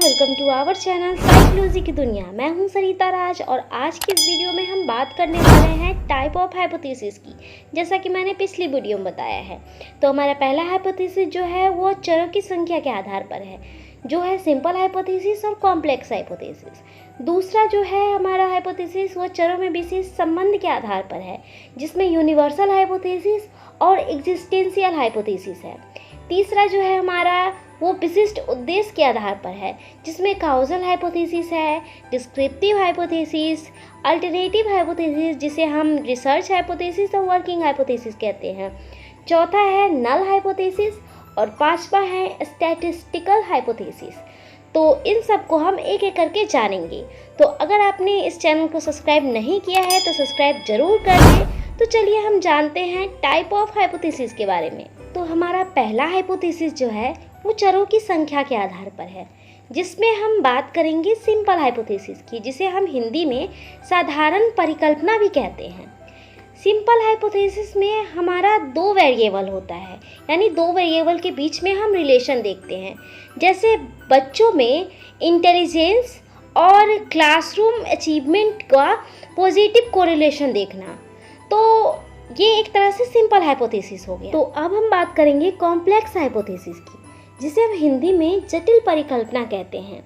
Welcome to our channel psychology की दुनिया। मैं हूं सरिता राज और आज की इस वीडियो में हम बात करने वाले हैं टाइप ऑफ हाइपोथेसिस की। जैसा कि मैंने पिछली वीडियो में बताया है, तो हमारा पहला हाइपोथेसिस जो है वो चरों की संख्या के आधार पर है, जो है सिंपल हाइपोथेसिस और कॉम्प्लेक्स हाइपोथेसिस। दूसरा जो है हमारा हाइपोथेसिस वो चरों में विशेष संबंध के आधार पर है, जिसमें यूनिवर्सल हाइपोथेसिस और एग्जिस्टेंशियल हाइपोथेसिस है। तीसरा जो है हमारा वो विशिष्ट उद्देश्य के आधार पर है, जिसमें काउजल हाइपोथेसिस है, डिस्क्रिप्टिव हाइपोथेसिस, अल्टरनेटिव हाइपोथेसिस जिसे हम रिसर्च हाइपोथेसिस और वर्किंग हाइपोथेसिस कहते हैं। चौथा है नल हाइपोथेसिस और पांचवा है स्टैटिस्टिकल हाइपोथेसिस। तो इन सब को हम एक एक करके जानेंगे। तो अगर आपने इस चैनल को सब्सक्राइब नहीं किया है तो सब्सक्राइब जरूर कर दें। तो चलिए हम जानते हैं टाइप ऑफ हाइपोथेसिस के बारे में। तो हमारा पहला हाइपोथेसिस जो है वो चरों की संख्या के आधार पर है, जिसमें हम बात करेंगे सिंपल हाइपोथेसिस की, जिसे हम हिंदी में साधारण परिकल्पना भी कहते हैं। सिंपल हाइपोथेसिस में हमारा दो वेरिएबल होता है, यानी दो वेरिएबल के बीच में हम रिलेशन देखते हैं। जैसे बच्चों में इंटेलिजेंस और क्लासरूम अचीवमेंट का पॉजिटिव कोरिलेशन देखना, तो ये एक तरह से सिंपल हाइपोथेसिस हो गया। तो अब हम बात करेंगे कॉम्प्लेक्स हाइपोथेसिस की, जिसे हम हिंदी में जटिल परिकल्पना कहते हैं।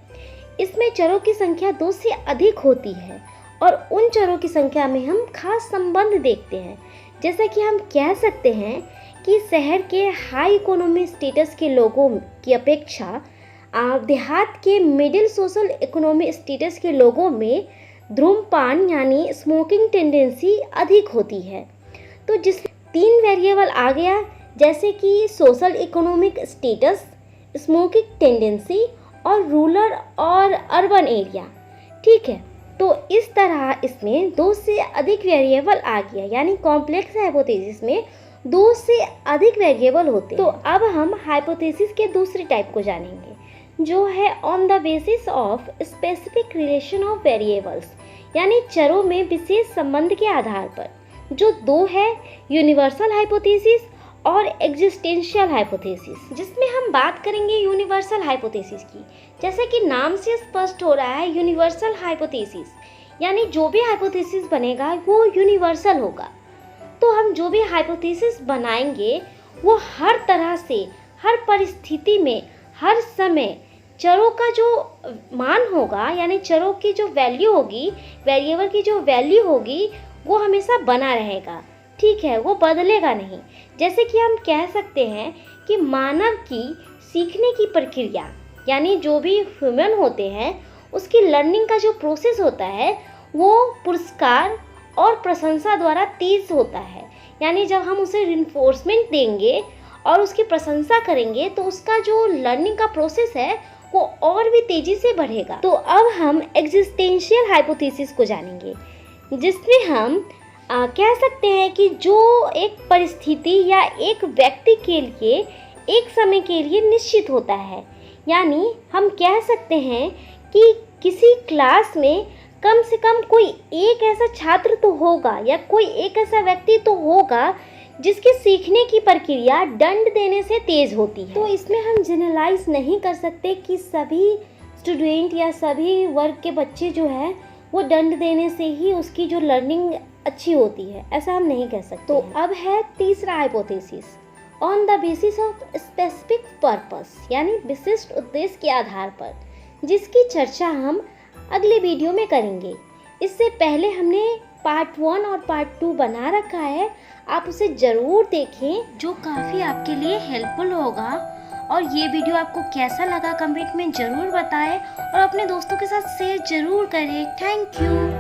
इसमें चरों की संख्या 2 से अधिक होती है और उन चरों की संख्या में हम खास संबंध देखते हैं। जैसे कि हम कह सकते हैं कि शहर के हाई इकोनॉमी स्टेटस के लोगों की अपेक्षा देहात के मिडिल सोशल इकोनॉमी स्टेटस के लोगों में धूम्रपान यानी स्मोकिंग टेंडेंसी अधिक होती है। तो जिस 3 वेरिएबल आ गया, जैसे कि social economic status, smoking tendency और रूरल और अर्बन एरिया। ठीक है, तो इस तरह इसमें 2 से अधिक वेरिएबल आ गया, यानी कॉम्प्लेक्स हाइपोथेसिस में 2 से अधिक वेरिएबल होते हैं। तो अब हम हाइपोथेसिस के दूसरे टाइप को जानेंगे, जो है on the basis of specific relation of variables, यानी चरों में विशेष संबंध के आधार पर, जो 2 है, यूनिवर्सल हाइपोथेसिस और एग्जिस्टेंशियल हाइपोथेसिस। जिसमें हम बात करेंगे यूनिवर्सल हाइपोथेसिस की। जैसे कि नाम से स्पष्ट हो रहा है, यूनिवर्सल हाइपोथेसिस यानी जो भी हाइपोथेसिस बनेगा वो यूनिवर्सल होगा। तो हम जो भी हाइपोथेसिस बनाएंगे वो हर तरह से, हर परिस्थिति में, हर समय चरों का जो मान होगा, यानी चरों की जो वैल्यू होगी, वेरिएबल की जो वैल्यू होगी, वो हमेशा बना रहेगा। ठीक है, वो बदलेगा नहीं। जैसे कि हम कह सकते हैं कि मानव की सीखने की प्रक्रिया, यानी जो भी ह्यूमन होते हैं उसकी लर्निंग का जो प्रोसेस होता है वो पुरस्कार और प्रशंसा द्वारा तेज होता है। यानी जब हम उसे रिइंफोर्समेंट देंगे और उसकी प्रशंसा करेंगे तो उसका जो लर्निंग का प्रोसेस है वो और भी तेजी से बढ़ेगा। तो अब हम एग्जिस्टेंशियल हाइपोथेसिस को जानेंगे, जिसमें हम कह सकते हैं कि जो एक परिस्थिति या एक व्यक्ति के लिए एक समय के लिए निश्चित होता है। यानी हम कह सकते हैं कि किसी क्लास में कम से कम कोई एक ऐसा छात्र तो होगा या कोई एक ऐसा व्यक्ति तो होगा जिसके सीखने की प्रक्रिया दंड देने से तेज होती है। तो इसमें हम जनरलाइज नहीं कर सकते कि सभी स्टूडेंट या सभी वर्ग के बच्चे जो है वो दंड देने से ही उसकी जो लर्निंग अच्छी होती है, ऐसा हम नहीं कह सकते। तो अब है तीसरा hypothesis, on the basis of specific purpose, यानी विशिष्ट उद्देश्य के आधार पर, जिसकी चर्चा हम अगले वीडियो में करेंगे। इससे पहले हमने पार्ट 1 और पार्ट 2 बना रखा है, आप उसे ज़रूर देखें, जो काफ़ी आपके लिए हेल्पफुल होगा। और ये वीडियो आपको कैसा लगा कमेंट में ज़रूर बताएं और अपने दोस्तों के साथ शेयर ज़रूर करें। Thank you.